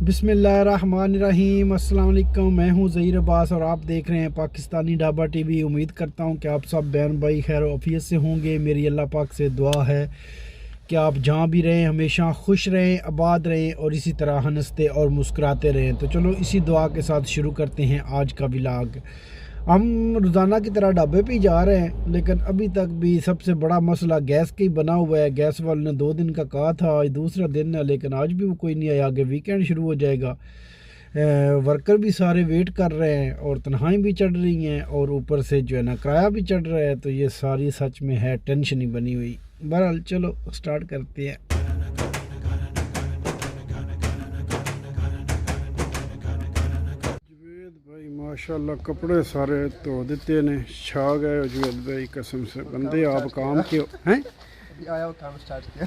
बिस्मिल्लाहिर्रहमानिर्रहीम। अस्सलाम वालेकुम। मैं हूं ज़हीर अब्बास और आप देख रहे हैं पाकिस्तानी ढाबा टीवी। उम्मीद करता हूं कि आप सब बहन भाई खैर ऑफियत से होंगे। मेरी अल्लाह पाक से दुआ है कि आप जहां भी रहें हमेशा खुश रहें, आबाद रहें और इसी तरह हंसते और मुस्कुराते रहें। तो चलो इसी दुआ के साथ शुरू करते हैं आज का व्लॉग। हम रोज़ाना की तरह ढाबे पे ही जा रहे हैं, लेकिन अभी तक भी सबसे बड़ा मसला गैस का ही बना हुआ है। गैस वाले ने 2 दिन का कहा था, आज दूसरा दिन है, लेकिन आज भी वो कोई नहीं आया। आगे वीकेंड शुरू हो जाएगा। वर्कर भी सारे वेट कर रहे हैं और तनख्वाही भी चढ़ रही हैं और ऊपर से जो है ना किराया भी चढ़ रहा है। तो ये सारी सच में है टेंशन ही बनी हुई। बहरहाल चलो स्टार्ट करते हैं। भाई माशाल्लाह कपड़े सारे धो दिते ने, छा गए जुवेद भाई कसम से। बंदे आप काम के हैं। अभी आया हो काम स्टार्ट किया।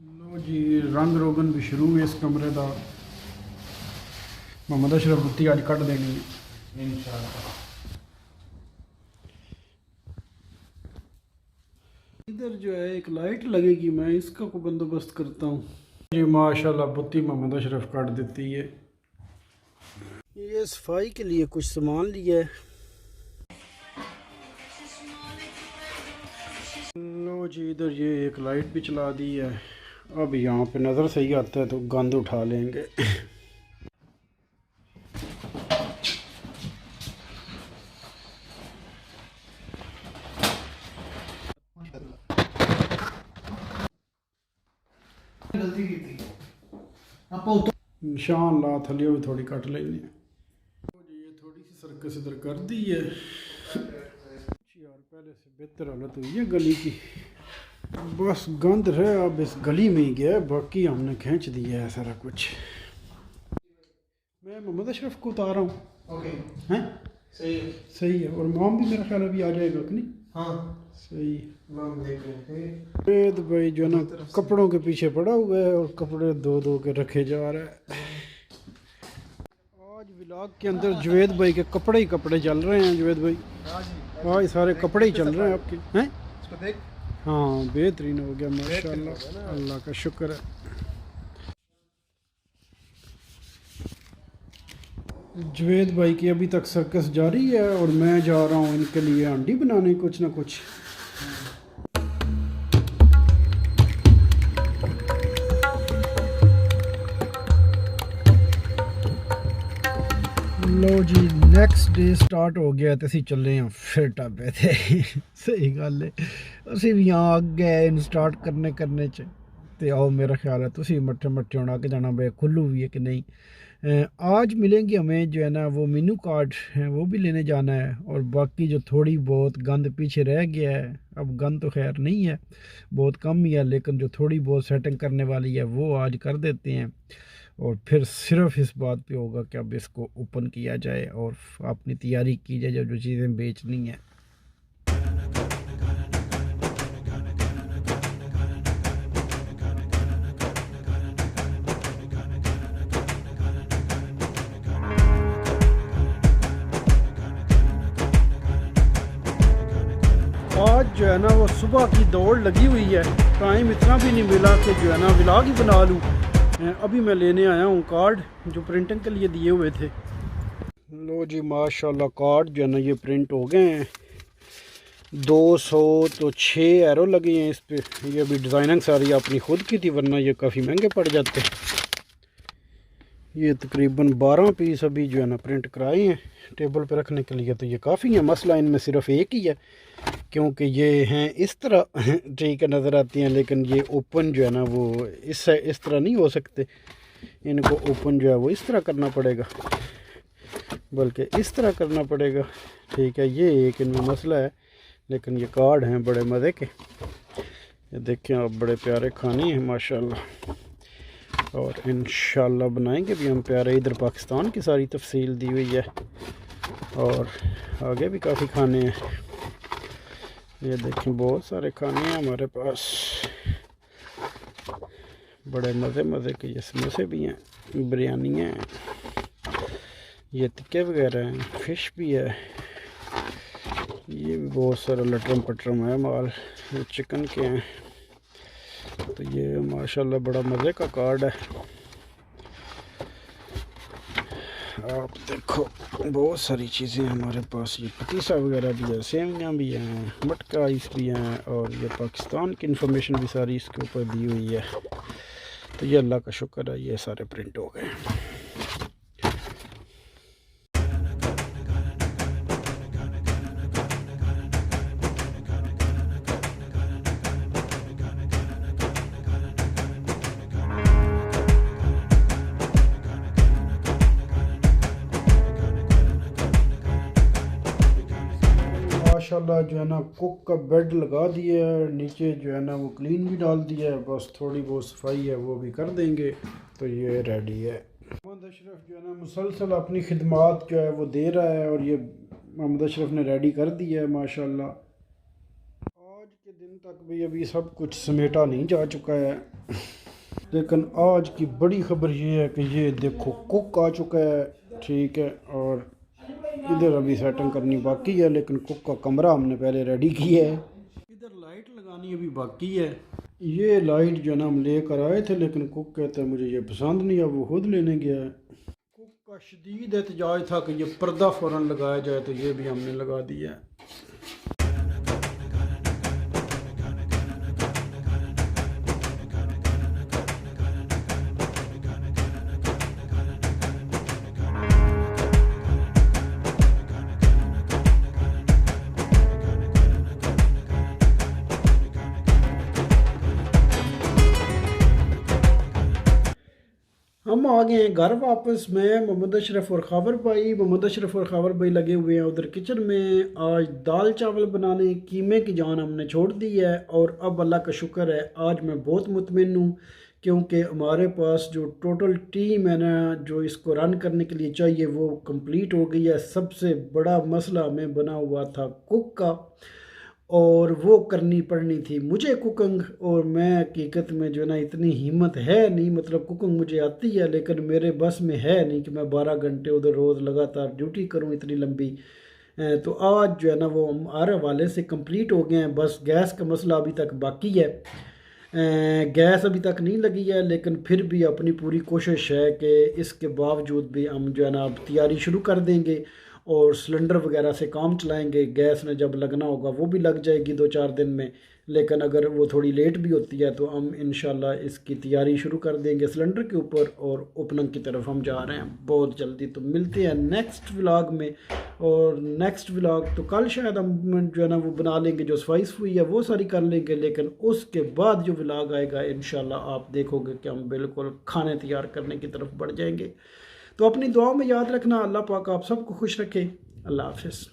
लो जी रंग रोगन भी शुरू है इस कमरे का। मोहम्मद अशरफ बुत्ती आज कट देनी है इंशाल्लाह। इधर जो है एक लाइट लगेगी, मैं इसका को बंदोबस्त करता हूँ जी। माशाल्लाह बुत्ती मोहम्मद अशरफ काट देती है। ये सफाई के लिए कुछ सामान लिया है। लो जी इधर ये एक लाइट भी चला दी है। अब यहाँ पे नज़र सही आता है तो गंद उठा लेंगे। निशान ला थलियो भी थोड़ी कट लेनी है। ये थोड़ी सी सर्कस इधर कर दी है यार, पहले से बेहतर हालत हुई है गली की। बस गंद है अब इस गली में ही गया, बाकी हमने खींच दिया है सारा कुछ। मैं मोहम्मद अशरफ को उतारा हूँ। ओके हैं सही है। और मॉम भी मेरा ख्याल अभी आ जाएगा कि नहीं? हाँ सही। मॉम देख रहे थे। वेद भाई जो ना कपड़ों के पीछे पड़ा हुआ है और कपड़े दो दो के रखे जा रहा है। आज व्लॉग के अंदर जुवेद भाई के कपड़े ही कपड़े चल रहे हैं। जुवेद भाई आज सारे कपड़े ही चल रहे हैं आपके हैं। इसको देख। हाँ बेहतरीन हो गया माशाल्लाह, अल्लाह का शुक्र है। जुवेद भाई की अभी तक सर्कस जारी है और मैं जा रहा हूँ इनके लिए अंडी बनाने कुछ ना कुछ। लो जी नैक्सट डे स्टार्ट हो गया तो असी चले हैं फिर ढाबे थे। सही गल है, असी भी यहाँ आ गए इन स्टार्ट करने च। ते आओ मेरा ख्याल है तुसी मट्ठे मट्ठे होना के जाना भाई खुल्लू भी है कि नहीं। आज मिलेंगे हमें जो है ना वो मेनू कार्ड है वो भी लेने जाना है। और बाकी जो थोड़ी बहुत गंद पीछे रह गया है, अब गंद तो खैर नहीं है, बहुत कम ही है, लेकिन जो थोड़ी बहुत सेटिंग करने वाली है वो आज कर देते हैं। और फिर सिर्फ इस बात पे होगा कि अब इसको ओपन किया जाए और अपनी तैयारी की जाए जो चीज़ें बेचनी है। आज जो है ना वो सुबह की दौड़ लगी हुई है, टाइम इतना भी नहीं मिला कि जो है ना व्लॉग ही बना लूँ। अभी मैं लेने आया हूँ कार्ड जो प्रिंटिंग के लिए दिए हुए थे। लो जी माशाल्लाह कार्ड जो है ना ये प्रिंट हो गए हैं। 200 तो 6 एरो लगे हैं इस पे। ये अभी डिज़ाइनिंग सारी अपनी खुद की थी, वरना ये काफ़ी महंगे पड़ जाते। ये तकरीबन 12 पीस अभी जो है ना प्रिंट कराए हैं टेबल पे रखने के लिए। तो ये काफ़ी है, मसला इनमें सिर्फ एक ही है क्योंकि ये हैं इस तरह ठीक है नज़र आती हैं, लेकिन ये ओपन जो है ना वो इस तरह नहीं हो सकते। इनको ओपन जो है वो इस तरह करना पड़ेगा, बल्कि इस तरह करना पड़ेगा। ठीक है, ये एक इनमें मसला है, लेकिन ये कार्ड हैं बड़े मज़े के। ये देखें आप, बड़े प्यारे खाने हैं माशाल्लाह। और इंशाल्लाह बनाएंगे भी हम प्यारे। इधर पाकिस्तान की सारी तफसील दी हुई है और आगे भी काफ़ी खाने हैं। ये देखें बहुत सारे खाने हैं हमारे पास, बड़े मज़े के। ये समोसे भी हैं, बिरयानी हैं, ये टिक्के वगैरह हैं, फ़िश भी है। ये भी बहुत सारा लटरम पटरम है माल। ये चिकन के हैं। तो ये माशाल्लाह बड़ा मज़े का कार्ड है। आप देखो बहुत सारी चीज़ें हमारे पास, ये पतीसा वगैरह भी है, सेवइयाँ भी हैं, मटका राइस भी हैं, और ये पाकिस्तान की इन्फॉर्मेशन भी सारी इसके ऊपर दी हुई है। तो ये अल्लाह का शुक्र है, ये सारे प्रिंट हो गए। माशाल्लाह जो है ना कुक का बेड लगा दिया है, नीचे जो है ना वो क्लीन भी डाल दिया है, बस थोड़ी बहुत सफाई है वो भी कर देंगे तो ये रेडी है। मोहम्मद अशरफ जो है ना मुसलसल अपनी खिदमात जो है वो दे रहा है, और ये मोहम्मद अशरफ ने रेडी कर दिया है माशाल्लाह। आज के दिन तक भी अभी सब कुछ समेटा नहीं जा चुका है, लेकिन आज की बड़ी खबर ये है कि ये देखो कुक आ चुका है, ठीक है। और इधर अभी सेटिंग करनी बाकी है, लेकिन कुक का कमरा हमने पहले रेडी किया है। इधर लाइट लगानी अभी बाकी है। ये लाइट जो है ना हम लेकर आए थे, लेकिन कुक कहता है मुझे ये पसंद नहीं है, वो खुद लेने गया है। कुक का शदीद एहतजाज था कि ये पर्दा फ़ौरन लगाया जाए, तो ये भी हमने लगा दिया है। हम आ गए हैं घर वापस। मैं मोहम्मद अशरफ और खावर भाई लगे हुए हैं उधर किचन में। आज दाल चावल बनाने, कीमे की जान हमने छोड़ दी है, और अब अल्लाह का शुक्र है आज मैं बहुत मुतमिन हूँ, क्योंकि हमारे पास जो टोटल टीम है ना जो इसको रन करने के लिए चाहिए वो कंप्लीट हो गई है। सबसे बड़ा मसला हमें बना हुआ था कुक का, और वो करनी पड़नी थी मुझे कुकिंग। और मैं हकीकत में जो है ना इतनी हिम्मत है नहीं, मतलब कुकिंग मुझे आती है लेकिन मेरे बस में है नहीं कि मैं 12 घंटे उधर रोज़ लगातार ड्यूटी करूं इतनी लंबी। तो आज जो है ना वो हम हर हवाले से कंप्लीट हो गए हैं। बस गैस का मसला अभी तक बाकी है, गैस अभी तक नहीं लगी है, लेकिन फिर भी अपनी पूरी कोशिश है कि इसके बावजूद भी हम जो है ना अब तैयारी शुरू कर देंगे और सिलेंडर वगैरह से काम चलाएंगे। गैस ने जब लगना होगा वो भी लग जाएगी 2-4 दिन में, लेकिन अगर वो थोड़ी लेट भी होती है तो हम इंशाल्लाह इसकी तैयारी शुरू कर देंगे सिलेंडर के ऊपर, और ओपनिंग की तरफ हम जा रहे हैं बहुत जल्दी। तो मिलते हैं नेक्स्ट व्लॉग में, और नेक्स्ट व्लॉग तो कल शायद हम जो है ना वो बना लेंगे, जो सफाई है वो सारी कर लेंगे, लेकिन उसके बाद जो व्लॉग आएगा इंशाल्लाह आप देखोगे कि हम बिल्कुल खाने तैयार करने की तरफ बढ़ जाएंगे। तो अपनी दुआओं में याद रखना। अल्लाह पाक आप सबको खुश रखे। अल्लाह हाफिज़।